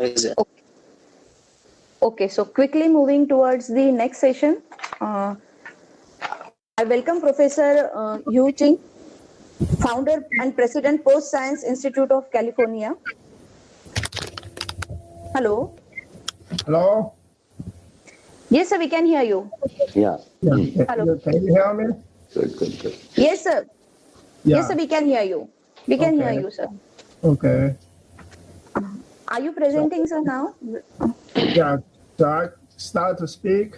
Present. Okay, so quickly moving towards the next session. I welcome Professor Hugh Ching, founder and president, Post Science Institute of California. Hello. Hello? Yes, sir, we can hear you. Yeah. Hello. Can you hear me? Good. Yes, sir. Yeah. Yes, sir, we can hear you. We can hear you, sir. Okay. Are you presenting, sir, now? Yeah. So I start to speak?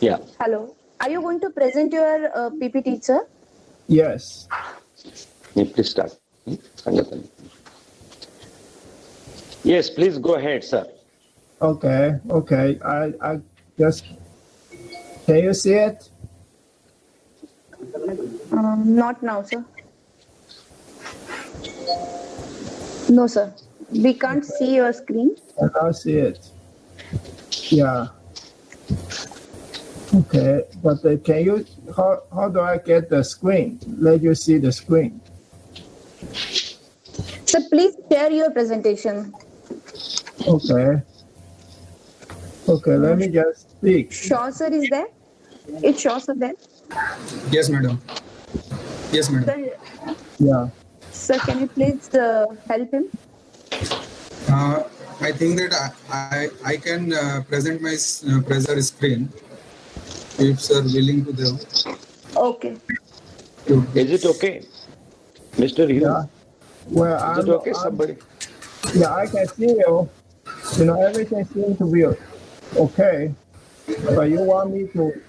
Yeah. Hello. Are you going to present your PPT, sir? Yes. Please start. Yes, please go ahead, sir. Okay. I just, can you see it? Not now, sir. No, sir. We can't see your screen. I can't see it. Yeah. Okay, but can you, how do I get the screen? Let you see the screen. Sir, please share your presentation. Okay. Okay, let me just speak. Sure, sir, is there? It shows, sir, there. Yes, madam. Yes, madam. Sir, Yeah. sir, can you please help him? I think that I can present my presenter screen if sir willing to do. Okay. Is it okay, Mr. Hugh? Yeah. Well, Is it okay, somebody? Yeah, I can see you. You know, everything seems to be okay. But you want me to,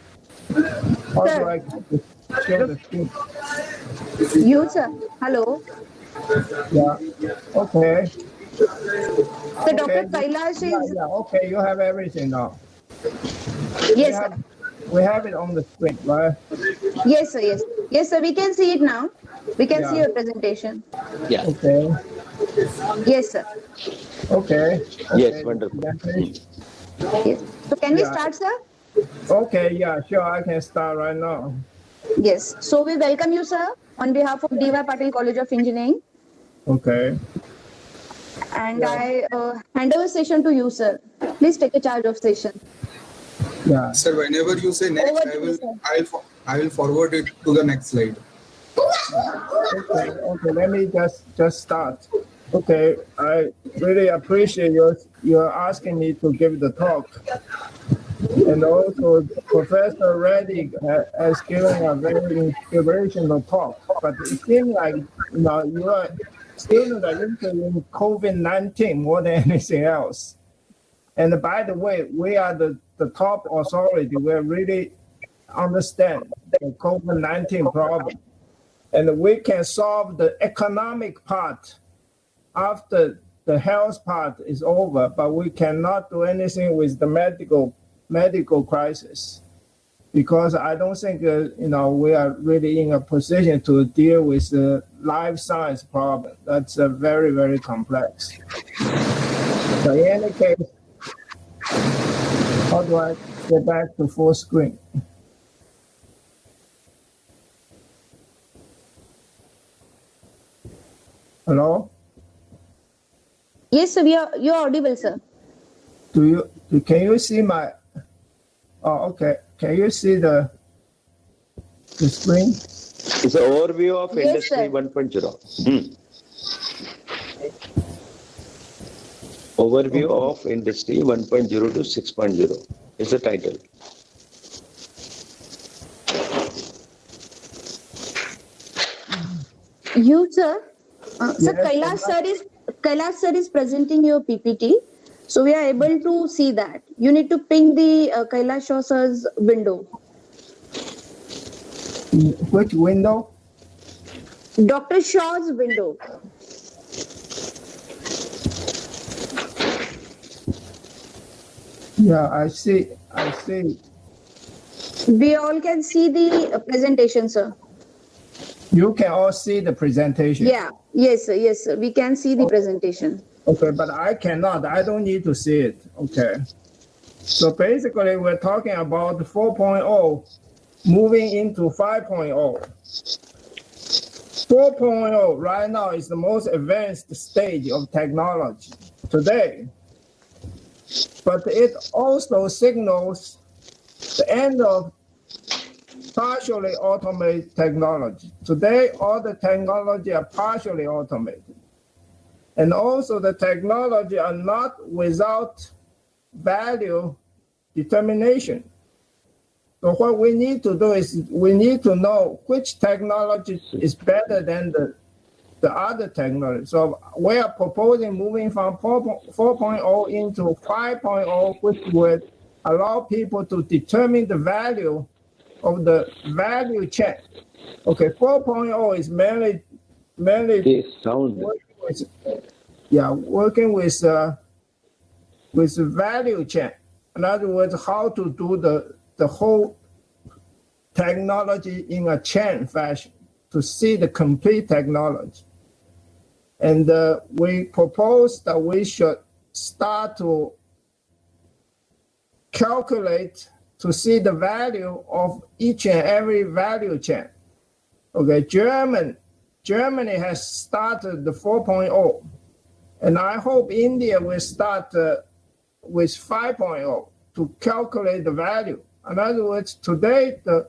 how do I show the screen? You, sir. Hello. Yeah. Okay. So, Dr. Kailash is... Yeah, okay, you have everything now. Yes, sir. We have it on the screen, right? Yes, sir, yes. Yes, sir, we can see it now. We can Yeah. see your presentation. Yeah. Okay. Yes, sir. Okay. Yes, wonderful. Yes. So, can we Yeah. start, sir? Okay, yeah, sure, I can start right now. Yes. So, we welcome you, sir, on behalf of DYPCOE College of Engineering. Okay. And Yeah. I hand over session to you, sir. Please take a charge of session. Yeah. Sir, whenever you say next, Over to you, sir. I will forward it to the next slide. Okay, let me just start. Okay, I really appreciate you're asking me to give the talk. And also Professor Reddick has given a very inspirational talk. But it seems like you are students are interested in COVID-19 more than anything else. And by the way, we are the top authority. We really understand the COVID-19 problem. And we can solve the economic part after the health part is over, but we cannot do anything with the medical crisis, because I don't think we are really in a position to deal with the life science problem. That's very, very complex. So in any case, how do I get back to full screen? Hello? Yes, sir. You're audible, sir. Can you see my? Oh, okay. Can you see the screen? It's an overview of Yes, Industry sir. 1.0. Overview of Industry 1.0 to 6.0 is the title. You, sir. Sir, Yes, Kailash sir is presenting your PPT. So we are able to see that. You need to ping the Kailash sir's window. Which window? Dr. Shaw's window. Yeah, I see. We all can see the presentation, sir. You can all see the presentation. Yeah. Yes, sir. Yes, sir. We can see the presentation. Okay, but I cannot. I don't need to see it. Okay. So basically, we're talking about 4.0 moving into 5.0. 4.0 right now is the most advanced stage of technology. today, but it also signals the end of partially automated technology. Today, all the technology are partially automated. And also the technology are not without value determination. So what we need to do is we need to know which technology is better than the other technology. So we are proposing moving from 4.0 into 5.0, which would allow people to determine the value of the value chain. Okay, 4.0 is mainly Sound. working with value chain. In other words, how to do the whole technology in a chain fashion to see the complete technology. And we propose that we should start to calculate to see the value of each and every value chain. Okay, Germany has started the 4.0, and I hope India will start with 5.0 to calculate the value. In other words, today the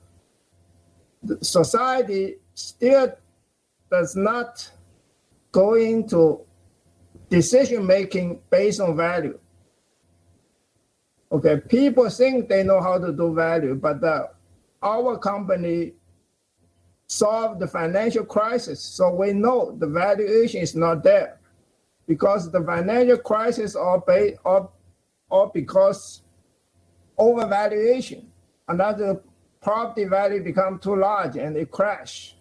society still does not go into decision making based on value. Okay, people think they know how to do value, but our company solved the financial crisis, so we know the valuation is not there, because the financial crisis are because overvaluation. Another property value become too large and it crash.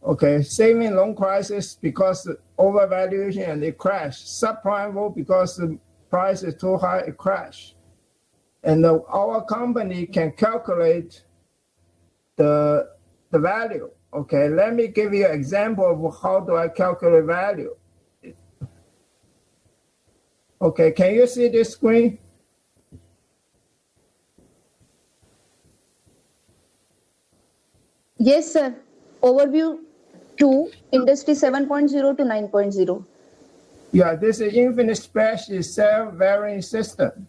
Okay, saving loan crisis because overvaluation and it crash. Subprime vote because the price is too high, it crash. And our company can calculate the value. Okay, let me give you an example of how do I calculate value. Okay, can you see this screen? Yes, sir. Overview 2, Industry 7.0 to 9.0. Yeah, this is infinite species self-varying system.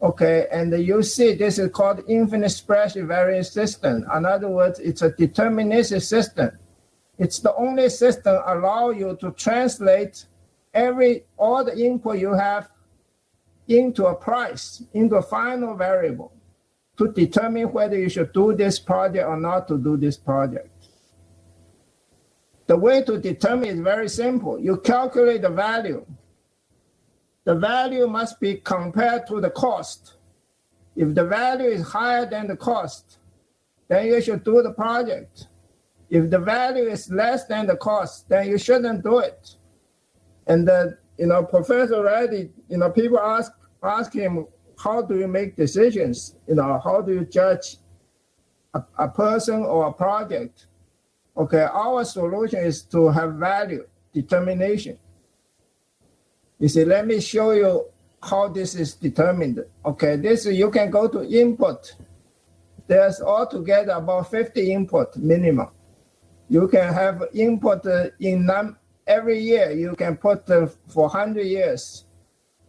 Okay, and you see this is called infinite species varying system. In other words, it's a deterministic system. It's the only system allow you to translate all the input you have into a price, into a final variable, to determine whether you should do this project or not to do this project. The way to determine is very simple. You calculate the value. The value must be compared to the cost. If the value is higher than the cost, then you should do the project. If the value is less than the cost, then you shouldn't do it. And Professor Reddy, people ask him, how do you make decisions? How do you judge a person or a project? Okay, our solution is to have value determination. You see, let me show you how this is determined. Okay, you can go to input. There's altogether about 50 input minimum. You can have input every year. You can put for 100 years.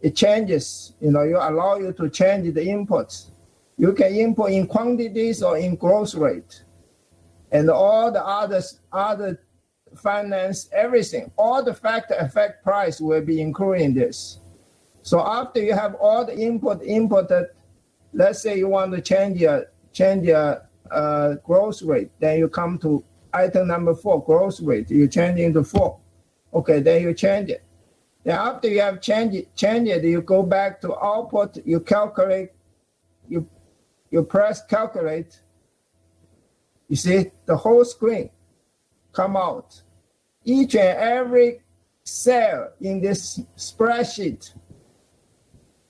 It changes. You allow you to change the inputs. You can input in quantities or in growth rate, and all the other finance, everything, all the factor affect price will be included in this. So after you have all the inputted, let's say you want to change your growth rate, then you come to item number 4, growth rate. You change it to 4. Okay, then you change it. Then after you have changed it, you go back to output, you calculate, you press calculate. You see the whole screen come out. Each and every cell in this spreadsheet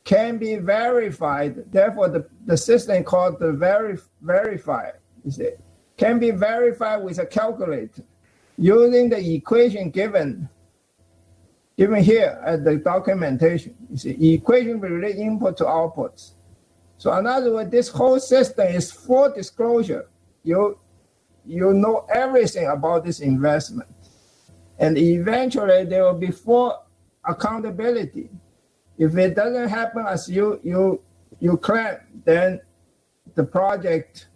can be verified. Therefore, the system called the verifier, you see, can be verified with a calculator using the equation given here at the documentation. You see, equation relate input to outputs. So in other words, this whole system is full disclosure. You know everything about this investment. And eventually there will be full accountability. If it doesn't happen as you claim, then the project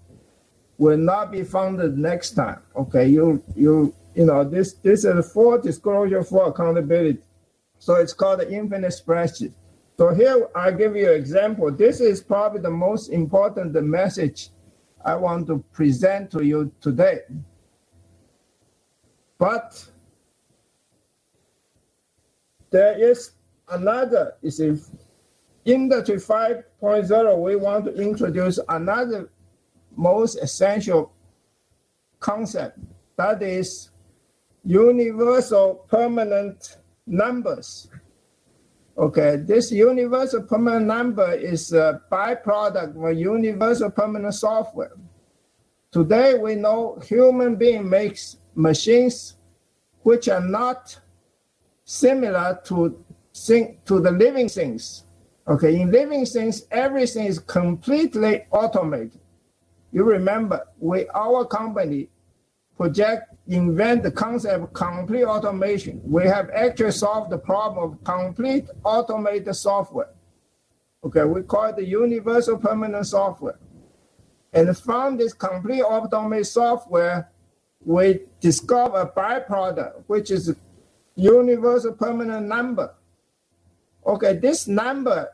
will not be funded next time. Okay, this is a full disclosure for accountability. So it's called the infinite spreadsheet. So here I give you an example. This is probably the most important message I want to present to you today. But there is another, Industry 5.0, we want to introduce another most essential concept, that is universal permanent numbers. Okay, this universal permanent number is a byproduct of universal permanent software. Today we know human being makes machines which are not similar to the living things. Okay, in living things, everything is completely automated. You remember, our company invent the concept of complete automation. We have actually solved the problem of complete automated software. Okay, we call it the universal permanent software. And from this complete automated software, we discover a byproduct, which is a universal permanent number. Okay, this number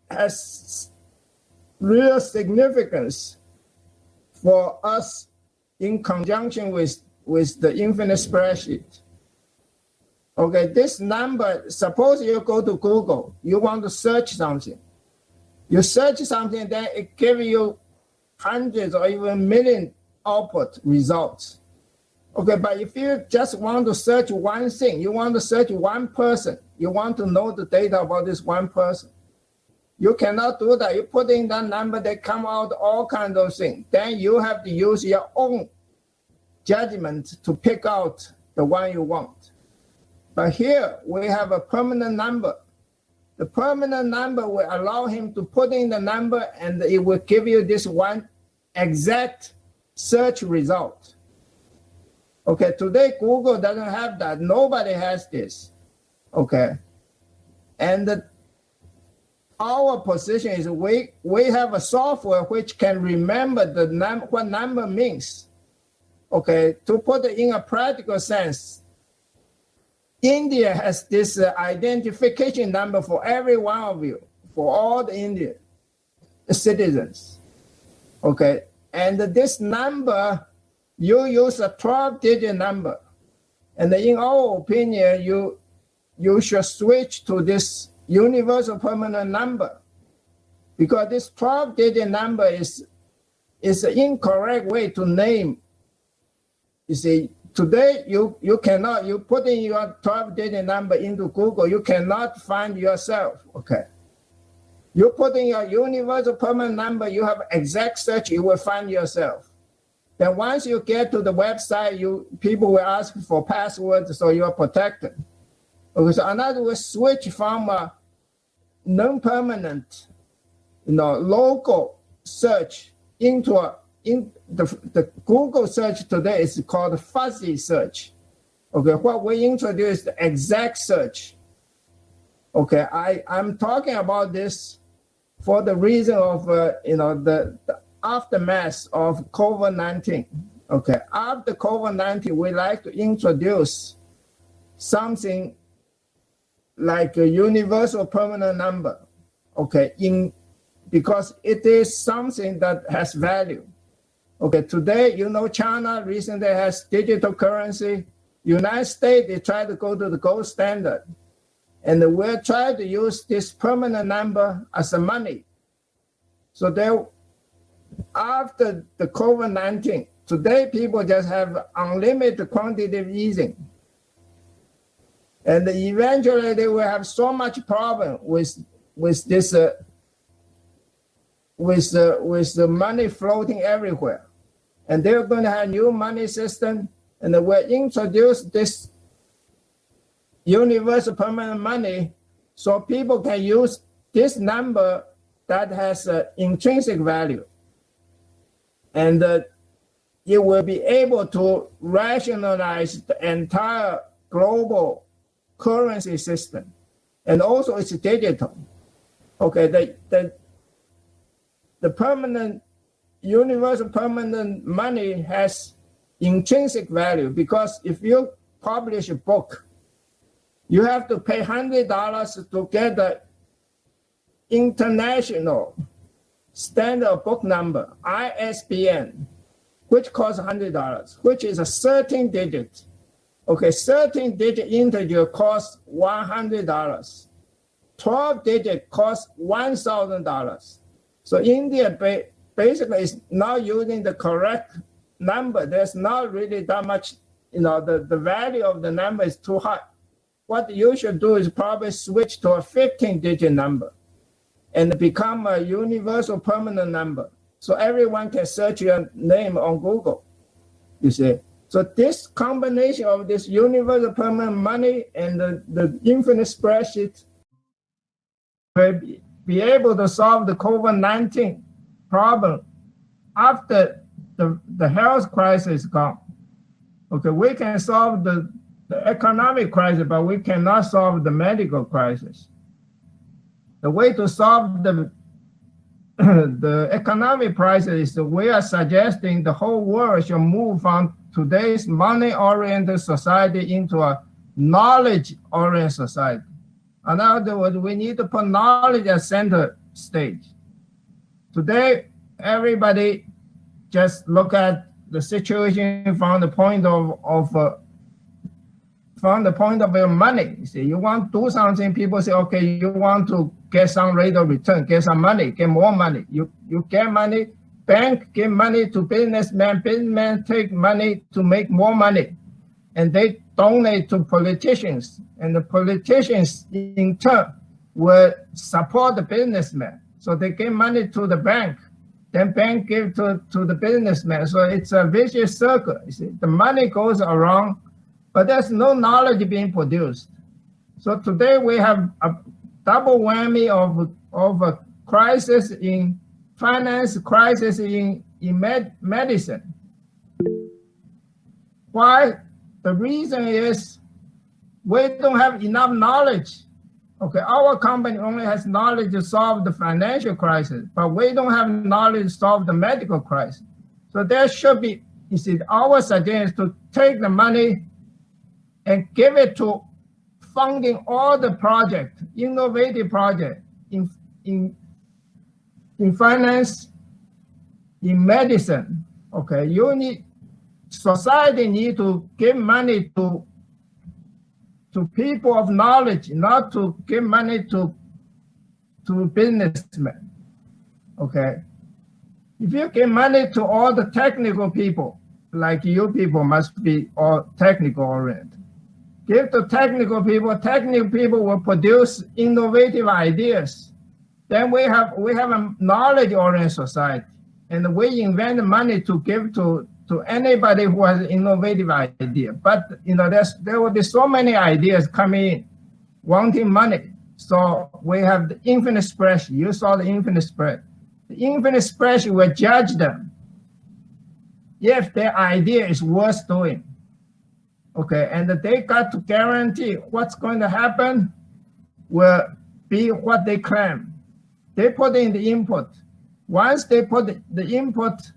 has real significance for us in conjunction with the infinite spreadsheet. Okay, this number, suppose you go to Google, you want to search something. You search something, then it gives you hundreds or even million output results. Okay, but if you just want to search one thing, you want to search one person, you want to know the data about this one person, you cannot do that. You put in that number, they come out all kinds of things. Then you have to use your own judgment to pick out the one you want. But here we have a permanent number. The permanent number will allow him to put in the number and it will give you this one exact search result. Okay, today Google doesn't have that. Nobody has this. Okay, and our position is we have a software which can remember what number means. Okay, to put it in a practical sense, India has this identification number for every one of you, for all the Indian citizens. Okay, and this number, you use a 12-digit number. And in our opinion, you should switch to this universal permanent number, because this 12-digit number is an incorrect way to name. You see, today you put in your 12-digit number into Google, you cannot find yourself. Okay, you put in your universal permanent number, you have exact search, you will find yourself. Then once you get to the website, people will ask for passwords, so you are protected. Okay, so another way, switch from a non-permanent, local search into the Google search today is called fuzzy search. Okay, what we introduced the exact search. Okay, I'm talking about this for the reason of the aftermath of COVID-19. Okay, after COVID-19, we like to introduce something like a universal permanent number. Okay, because it is something that has value. Okay, today, China recently has digital currency. United States, they try to go to the gold standard. And we're trying to use this permanent number as a money. So after the COVID-19, today people just have unlimited quantitative easing. And eventually they will have so much problem with the money floating everywhere. And they're going to have new money system, and they will introduce this universal permanent money so people can use this number that has intrinsic value. And it will be able to rationalize the entire global currency system, and also it's digital. Okay, the permanent, universal permanent money has intrinsic value, because if you publish a book, you have to pay $100 to get the international standard book number, ISBN, which costs $100, which is a 13-digit. Okay, 13-digit integer costs $100. 12-digit costs $1,000. So India basically is not using the correct number. There's not really that much, the value of the number is too high. What you should do is probably switch to a 15-digit number and become a universal permanent number, so everyone can search your name on Google, you see. So this combination of this universal permanent money and the infinite spreadsheet will be able to solve the COVID-19 problem after the health crisis is gone. Okay, we can solve the economic crisis, but we cannot solve the medical crisis. The way to solve the economic crisis is that we are suggesting the whole world should move from today's money-oriented society into a knowledge-oriented society. In other words, we need to put knowledge at center stage. Today, everybody just look at the situation from the point of your money. You see, you want to do something, people say, okay, you want to get some rate of return, get some money, get more money. You get money, bank give money to businessmen take money to make more money, and they donate to politicians, and the politicians in turn will support the businessmen. So they give money to the bank, then bank give to the businessman. So it's a vicious circle. You see, the money goes around, but there's no knowledge being produced. So today we have a double whammy of a crisis in finance, crisis in medicine. Why? The reason is we don't have enough knowledge. Okay, our company only has knowledge to solve the financial crisis, but we don't have knowledge to solve the medical crisis. So there should be, you see, our suggestion is to take the money and give it to funding all the projects, innovative projects in finance, in medicine. Okay, society need to give money to people of knowledge, not to give money to businessmen. Okay, if you give money to all the technical people, like you people must be all technical oriented. Give to technical people will produce innovative ideas. Then we have a knowledge-oriented society, and we invent money to give to anybody who has an innovative idea. But there will be so many ideas coming in, wanting money. So we have the infinite spreadsheet. You saw the infinite spread. The infinite spreadsheet will judge them if their idea is worth doing. Okay, and they got to guarantee what's going to happen will be what they claim. They put in the input. Once they put the input,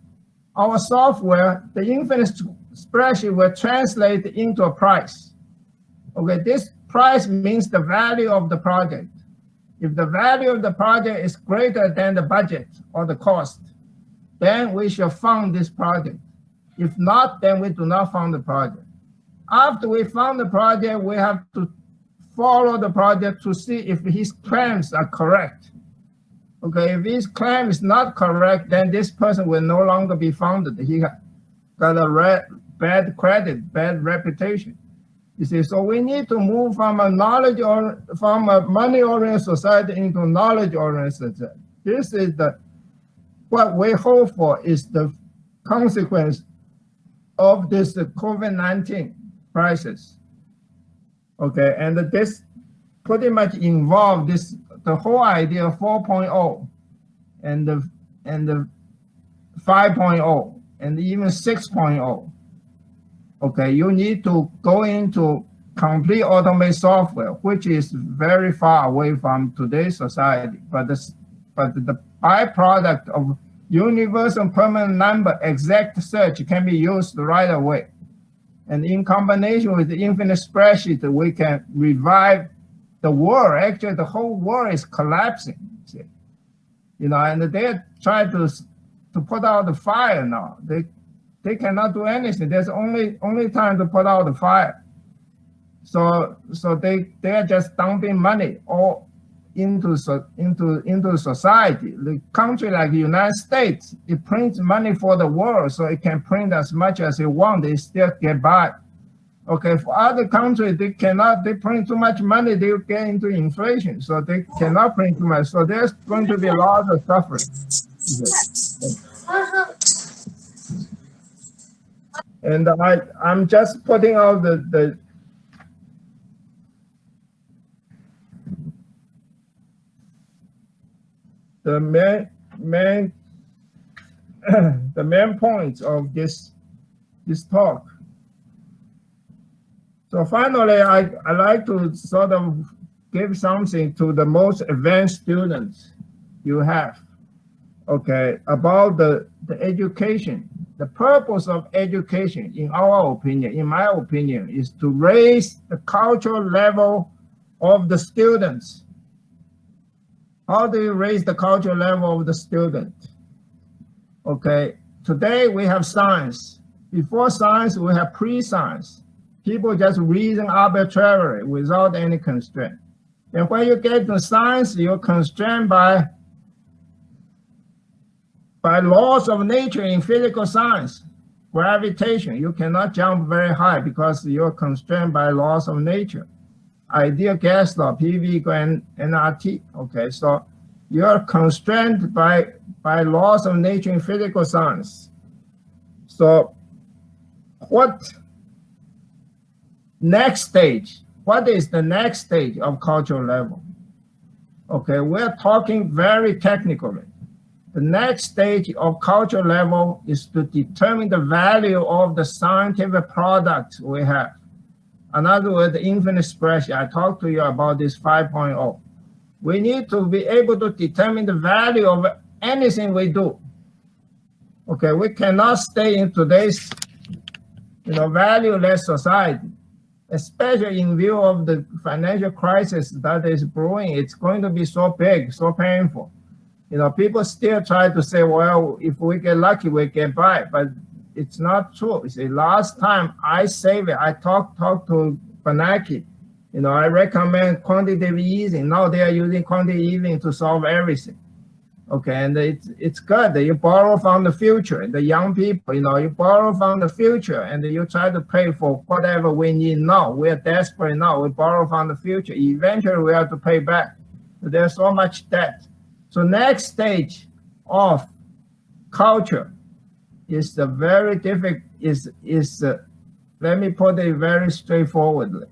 our software, the infinite spreadsheet will translate into a price. Okay, this price means the value of the project. If the value of the project is greater than the budget or the cost, then we shall fund this project. If not, then we do not fund the project. After we fund the project, we have to follow the project to see if his claims are correct. Okay, if his claim is not correct, then this person will no longer be funded. He got a bad credit, bad reputation. You see, so we need to move from a money-oriented society into knowledge-oriented society. This is what we hope for is the consequence of this COVID-19 crisis. Okay, and this pretty much involved the whole idea of 4.0 and the 5.0 and even 6.0. Okay, you need to go into complete automated software, which is very far away from today's society. But the byproduct of universal permanent number exact search can be used right away. And in combination with the infinite spreadsheet, we can revive the world. Actually, the whole world is collapsing. See? And they try to put out the fire now. They cannot do anything. There's only time to put out the fire. So they are just dumping money all into society. The country like the United States, it prints money for the world, so it can print as much as it wants. They still get by. Okay, for other countries, they print too much money, they will get into inflation, so they cannot print too much. So there's going to be a lot of suffering. And I'm just putting out the main the main points of this talk. So finally, I like to sort of give something to the most advanced students you have, okay, about the education. The purpose of education, in my opinion, is to raise the cultural level of the students. How do you raise the cultural level of the student? Okay, today we have science. Before science, we have pre-science. People just reason arbitrarily without any constraint. And when you get to science, you're constrained by laws of nature in physical science. Gravitation, you cannot jump very high because you're constrained by laws of nature. Ideal gas law, PV equal nRT. Okay, so you're constrained by laws of nature in physical science. So what is the next stage of cultural level? Okay, we're talking very technically. The next stage of cultural level is to determine the value of the scientific products we have. In other words, the infinite spreadsheet. I talked to you about this 5.0. We need to be able to determine the value of anything we do. Okay, we cannot stay in today's valueless society, especially in view of the financial crisis that is brewing. It's going to be so big, so painful. People still try to say, well, if we get lucky, we get by, but it's not true. You see, last time I saved it, I talked to Banaki. I recommend quantitative easing. Now they are using quantitative easing to solve everything. Okay, and it's good that you borrow from the future. The young people, you borrow from the future and you try to pay for whatever we need now. We're desperate now. We borrow from the future. Eventually, we have to pay back. There's so much debt. So next stage of culture is the very difficult, let me put it very straightforwardly.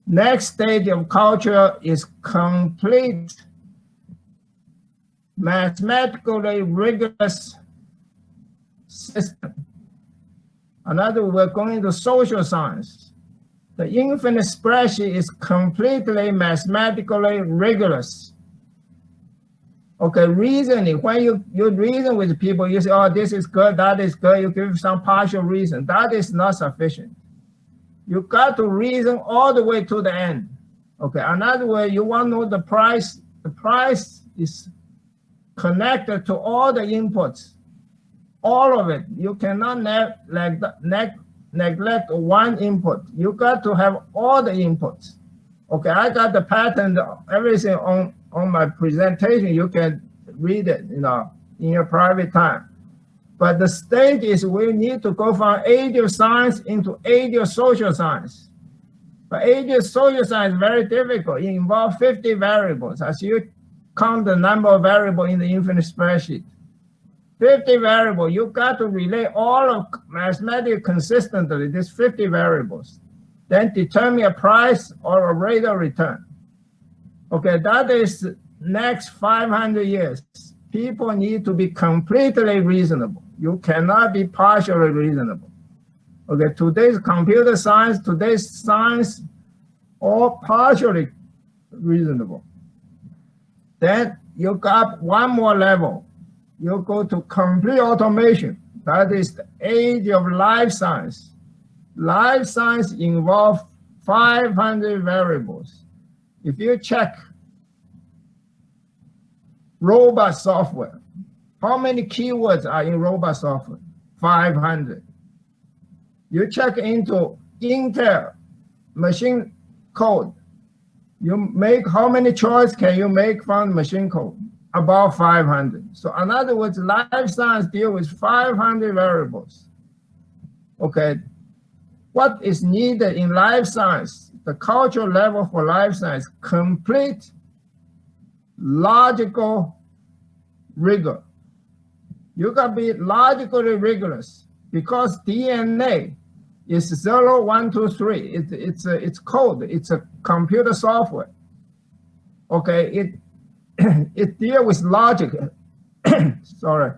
Next stage of culture is complete mathematically rigorous system. Another, we're going to social science. The infinite spreadsheet is completely mathematically rigorous. Okay, reasoning, when you reason with people, you say, oh, this is good, that is good, you give some partial reason. That is not sufficient. You got to reason all the way to the end. Okay, another way, you want to know the price. The price is connected to all the inputs, all of it. You cannot neglect one input. You got to have all the inputs. Okay, I got the pattern, everything on my presentation. You can read it, in your private time. But the stage is we need to go from age of science into age of social science. But age of social science is very difficult. It involves 50 variables. As you count the number of variables in the infinite spreadsheet, 50 variables, you got to relate all of mathematically consistently, these 50 variables. Then determine a price or a rate of return. Okay, that is next 500 years. People need to be completely reasonable. You cannot be partially reasonable. Okay, today's computer science, today's science, all partially reasonable. Then you got one more level. You go to complete automation. That is the age of life science. Life science involves 500 variables. If you check robot software, how many keywords are in robot software? 500. You check into Intel machine code. You make how many choices can you make from machine code? About 500. So in other words, life science deal with 500 variables. Okay, what is needed in life science? The cultural level for life science, complete logical rigor. You can be logically rigorous because DNA is 0, 1, 2, 3. It's code. It's a computer software. Okay, it deals with logic. Sorry,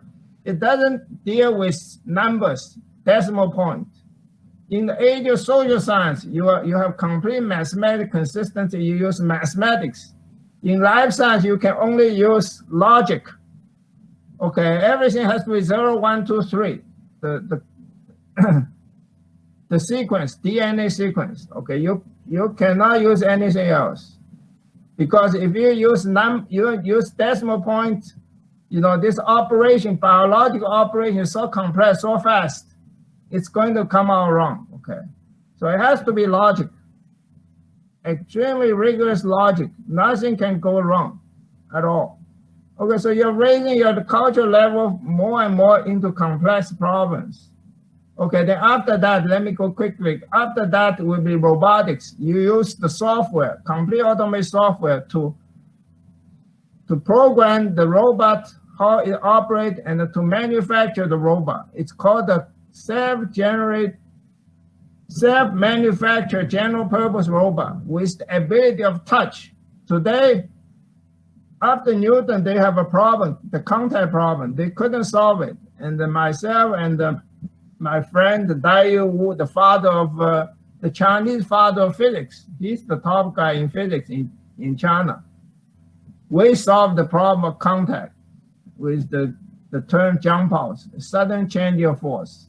it doesn't deal with numbers, decimal point. In the age of social science, you have complete mathematical consistency. You use mathematics. In life science, you can only use logic. Okay, everything has to be 0, 1, 2, 3. The sequence, DNA sequence. Okay, you cannot use anything else, because if you use decimal point, this operation, biological operation, is so complex, so fast, it's going to come out wrong. Okay, so it has to be logic, extremely rigorous logic. Nothing can go wrong at all. Okay, so you're raising your cultural level more and more into complex problems. Okay, then after that, let me go quickly. After that will be robotics. You use the software, complete automated software to program the robot, how it operates, and to manufacture the robot. It's called the self-manufactured general purpose robot with the ability of touch. Today, after Newton, they have a problem, the contact problem. They couldn't solve it. And myself and my friend Dai Wu, the father of the Chinese father of physics, he's the top guy in physics in China. We solved the problem of contact with the term jump pulse, sudden change of force.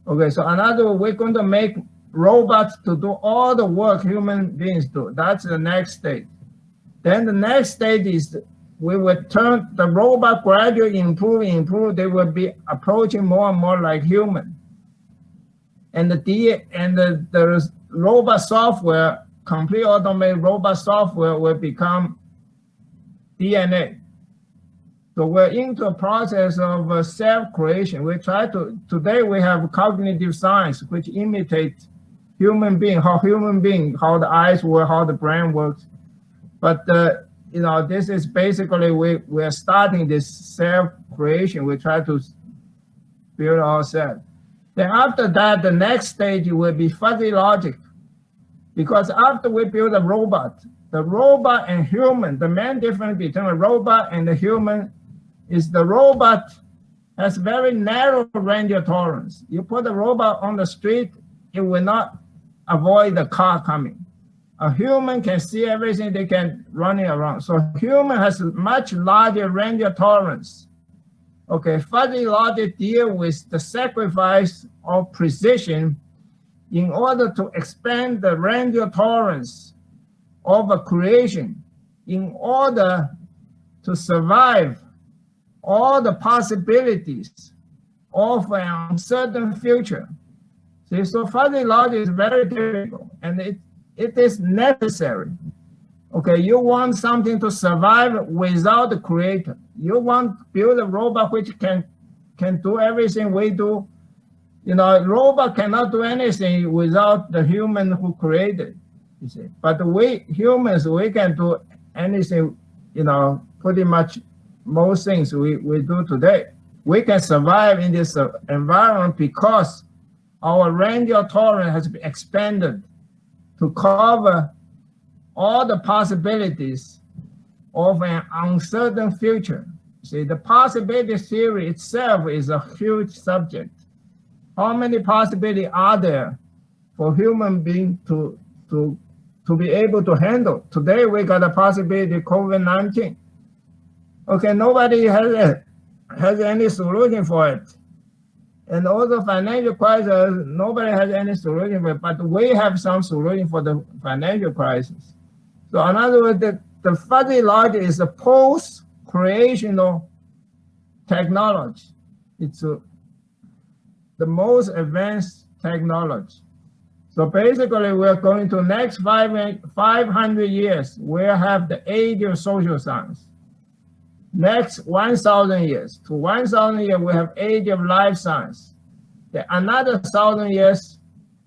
Okay, so another, we're going to make robots to do all the work human beings do. That's the next stage. Then the next stage is we will turn the robot gradually improve. They will be approaching more and more like human. And the robot software, complete automated robot software, will become DNA. So we're into a process of self-creation. We try to, today we have cognitive science, which imitates human being, how the eyes work, how the brain works. But this is basically, we're starting this self-creation. We try to build ourselves. Then after that, the next stage will be fuzzy logic. Because after we build a robot, the robot and human, the main difference between a robot and a human is the robot has very narrow range of tolerance. You put a robot on the street, it will not avoid the car coming. A human can see everything, they can run it around. So human has much larger range of tolerance. Okay, fuzzy logic deal with the sacrifice of precision in order to expand the range of tolerance of a creation, in order to survive all the possibilities of an uncertain future. See, so fuzzy logic is very difficult, and it is necessary. Okay, you want something to survive without the creator. You want to build a robot which can do everything we do. A robot cannot do anything without the human who created, you see. But we humans, we can do anything, pretty much most things we do today. We can survive in this environment because our range of tolerance has been expanded to cover all the possibilities of an uncertain future. See, the possibility theory itself is a huge subject. how many possibilities are there for human being to be able to handle? Today we got a possibility of COVID-19. Okay, nobody has any solution for it. And also financial crisis, nobody has any solution for it, but we have some solution for the financial crisis. So in other words, the fuzzy logic is a post-creational technology. It's the most advanced technology. So basically, we're going to next 500 years, we'll have the age of social science. Next 1,000 years, to 1,000 years, we have age of life science. Then another 1,000 years,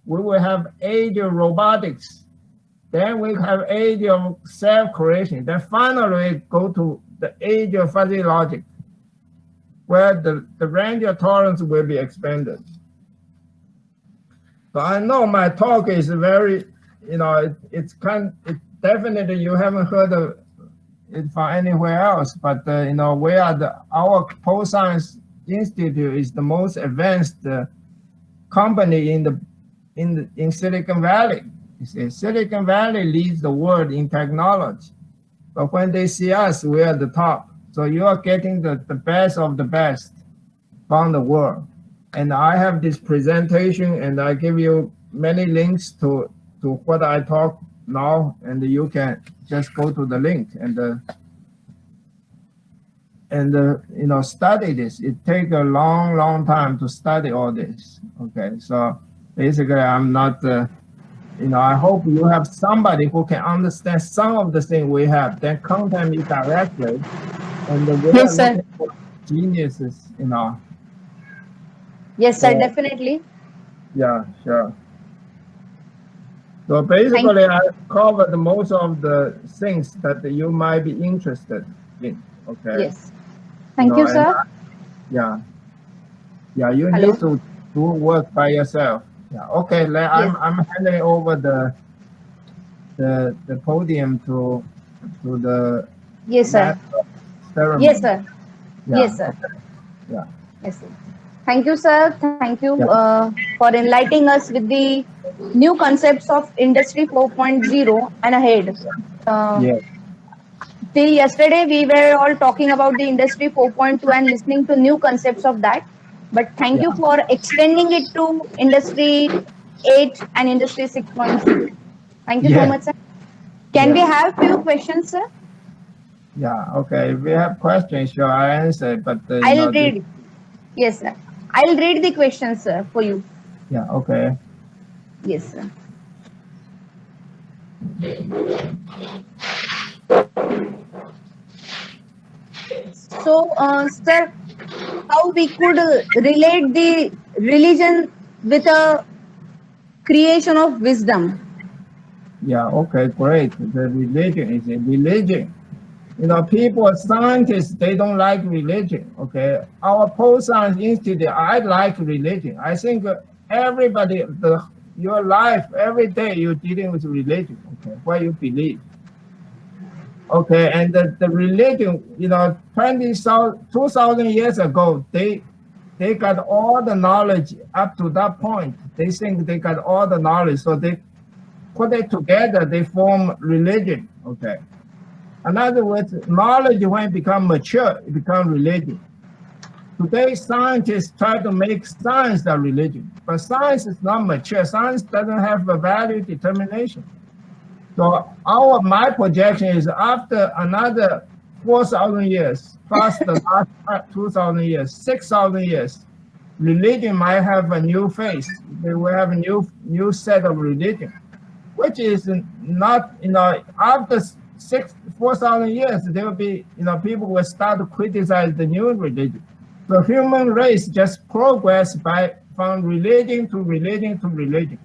we will have age of robotics. Then we have age of self-creation. Then finally, we go to the age of fuzzy logic, where the range of tolerance will be expanded. So I know my talk is very, it's definitely you haven't heard of it from anywhere else, but we are our post-science institute is the most advanced company in Silicon Valley. You see, Silicon Valley leads the world in technology, but when they see us, we are the top. So you are getting the best of the best from the world. And I have this presentation, and I give you many links to what I talk now, and you can just go to the link and study this. It takes a long time to study all this. Okay, so basically, I'm not. I hope you have somebody who can understand some of the things we have. Then contact me directly, and we Yes, are sir. looking for geniuses. Yes, sir, So- definitely. Yeah, sure. So basically, I covered most of the things that you might be interested in. Okay. Yes. Thank you, and sir. Yeah. You Hello? need to do work by yourself. Yeah. Okay. I'm handing over the podium to the Yes, sir. master ceremony. Yes, sir. Yeah, Yes, sir. okay. Yeah. Yes, sir. Thank you, sir. Thank you Yeah. for enlightening us with the new concepts of Industry 4.0 and ahead. Yeah. Till yesterday, we were all talking about the Industry 4.2 and listening to new concepts of that. But thank you Yeah. for extending it to Industry 8 and Industry 6.0. Thank you so Yeah. much, sir. Can we Yeah. have few questions, sir? Yeah. Okay. If we have questions, sure, I answer. But I'll read. Yes, sir. I'll read the questions, sir, for you. Yeah. Okay. Yes, sir. So, sir, how we could relate the religion with a creation of wisdom? Yeah, okay, great. The religion is a religion. People, scientists, they don't like religion, okay? Our post-science institute, I like religion. I think everybody, your life, every day you're dealing with religion, okay, what you believe. Okay, and the religion, 2,000 years ago, they got all the knowledge up to that point. They think they got all the knowledge, so they put it together, they form religion, okay? In other words, knowledge, when it becomes mature, it becomes religion. Today, scientists try to make science the religion, but science is not mature. Science doesn't have a value determination. So my projection is after another 4,000 years, plus the last 2,000 years, 6,000 years, religion might have a new face. They will have a new set of religion, which is not, after 4,000 years, there will be, people will start to criticize the new religion. The human race just progress from religion to religion to religion.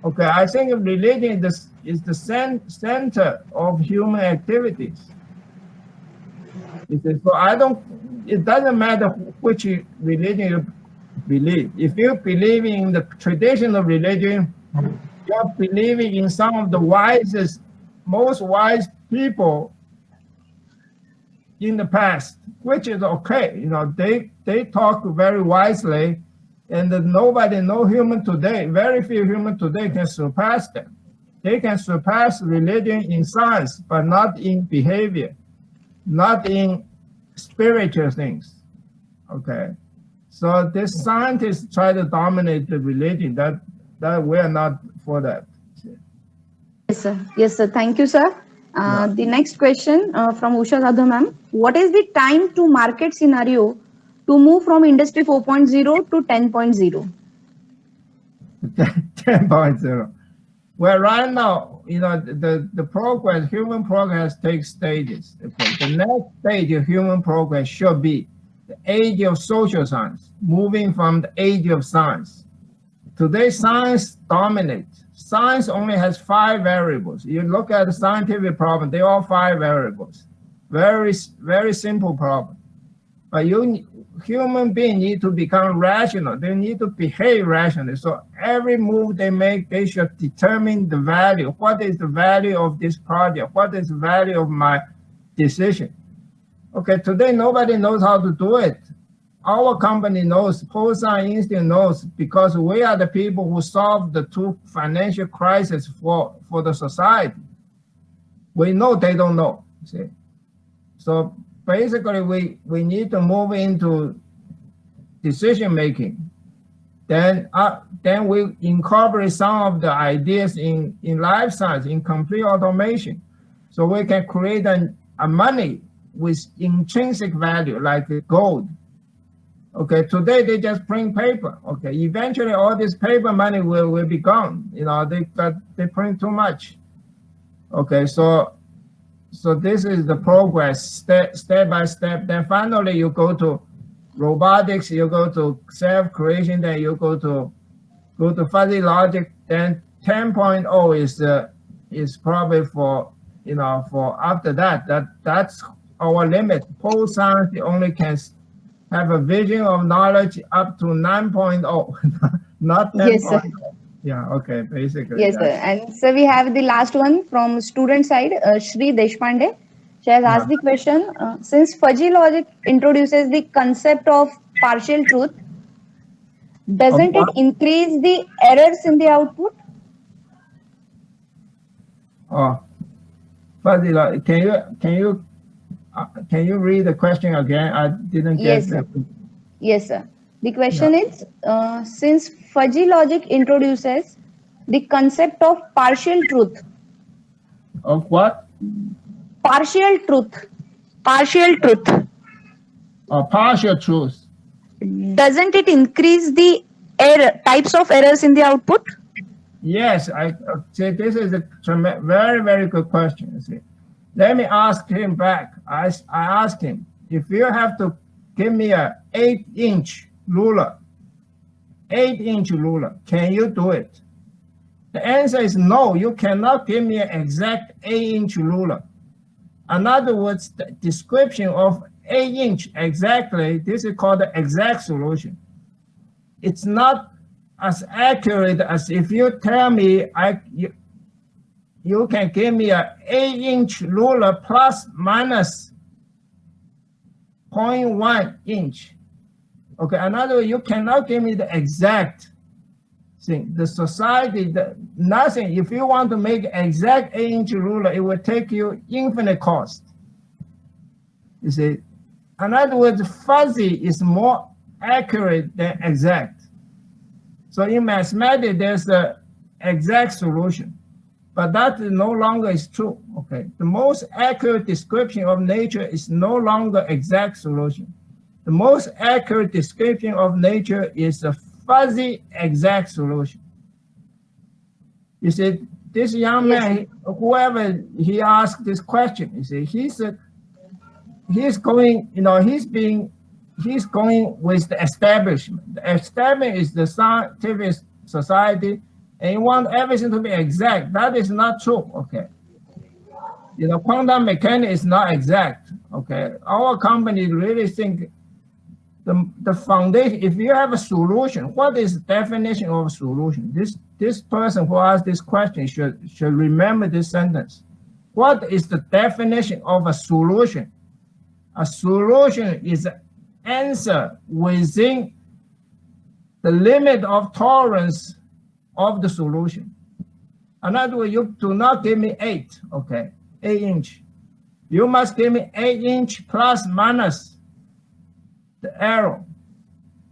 Okay, I think religion is the center of human activities. So it doesn't matter which religion you believe. If you believe in the traditional religion, you're believing in some of the most wise people in the past, which is okay. They talk very wisely, And nobody, no human today, very few human today can surpass them. They can surpass religion in science, but not in behavior, not in spiritual things. Okay, so this scientists try to dominate the religion. That we are not for that. Yes, sir. Yes, sir. Thank you, sir. The next question from Usha Sadhu ma'am. What is the time to market scenario to move from industry 4.0 to 10.0? 10.0. Well, right now, the progress, human progress takes stages. Okay, the next stage of human progress should be the age of social science, moving from the age of science. Today, science dominates. Science only has 5 variables. You look at the scientific problem, they all 5 variables. Very, very simple problem. But human beings need to become rational. They need to behave rationally. So every move they make, they should determine the value. What is the value of this project? What is the value of my decision? Okay, today nobody knows how to do it. Our company knows, Post-Science Institute knows, because we are the people who solved the 2 financial crises for the society. We know they don't know. See? So basically, we need to move into decision making. Then we incorporate some of the ideas in life science, in complete automation, so we can create a money with intrinsic value like gold. Okay, today they just print paper. Okay, eventually all this paper money will be gone. They print too much. Okay, so this is the progress step by step. Then finally you go to robotics, you go to self-creation, then you go to fuzzy logic. Then 10.0 is probably for after that's our limit. Post-science only can have a vision of knowledge up to 9.0, not 10.0. Yes, sir. Yeah, okay, basically. Yes, sir. And so we have the last one from student side, Shri Deshpande. She has asked the question, since fuzzy logic introduces the concept of partial truth, doesn't it increase the errors in the output? Oh, fuzzy logic. Can you read the question again? I didn't get Yes, sir. that. Yes, sir. The question is, since fuzzy logic introduces the concept of partial truth. Of what? Partial truth. Partial truth. Or partial truth. Doesn't it increase the types of errors in the output? Yes, I see. This is a very, very good question. You see, let me ask him back. I asked him, if you have to give me a 8-inch ruler, 8-inch ruler, can you do it? The answer is no. You cannot give me an exact 8-inch ruler. In other words, the description of 8-inch exactly, this is called the exact solution. It's not as accurate as if you tell me you can give me an 8-inch ruler plus minus 0.1 inch. Okay, in other words, you cannot give me the exact thing. The society, nothing. If you want to make exact 8-inch ruler, it will take you infinite cost. You see, in other words, fuzzy is more accurate than exact. So in mathematics, there's an exact solution, but that no longer is true. Okay, the most accurate description of nature is no longer exact solution. The most accurate description of nature is a fuzzy exact solution. You see, this young man, whoever he asked this question, you see, he's going with the establishment. The establishment is the scientific society, and you want everything to be exact. That is not true. Okay, quantum mechanics is not exact. Okay, our company really think the foundation. If you have a solution, what is the definition of a solution? This person who asked this question should remember this sentence. What is the definition of a solution? A solution is an answer within the limit of tolerance of the solution. In other words, you do not give me 8, okay, 8 inch. You must give me 8 inch plus minus the error.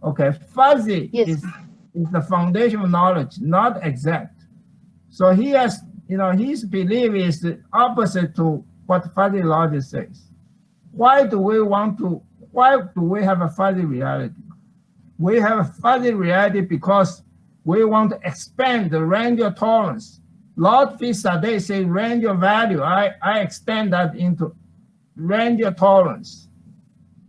Okay, fuzzy Yes. is the foundation of knowledge, not exact. So he has, his belief is the opposite to what fuzzy logic says. Why do we have a fuzzy reality? We have a fuzzy reality because we want to expand the range of tolerance. Lord Fisadeh say range of value. I extend that into range of tolerance.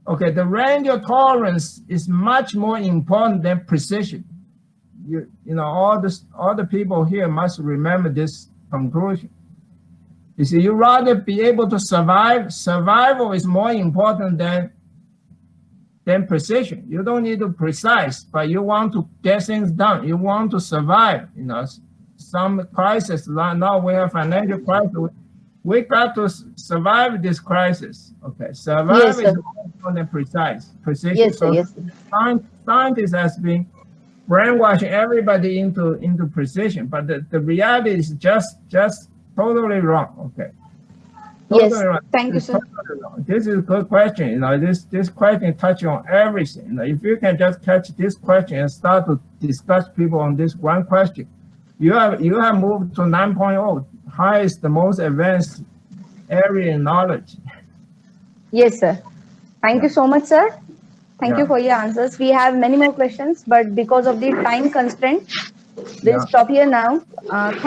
Okay, the range of tolerance is much more important than precision. All the people here must remember this conclusion. You see, you rather be able to survive. Survival is more important than precision. You don't need to precise, but you want to get things done. You want to survive. Some crisis. Now we have financial crisis. We got to survive this crisis. Okay, survive Yes, is sir. more important than precision. Yes, sir. So Yes. scientists has been brainwashing everybody into precision, but the reality is just totally wrong. Okay. Yes. Totally wrong. Thank you, It's sir. totally wrong. This is a good question. This question touches on everything. If you can just catch this question and start to discuss people on this one question, you have moved to 9.0, highest, the most advanced area in knowledge. Yes, sir. Thank you so much, sir. Thank you Yeah. for your answers. We have many more questions, but because of the time constraint, we'll Yeah. stop here now. Thank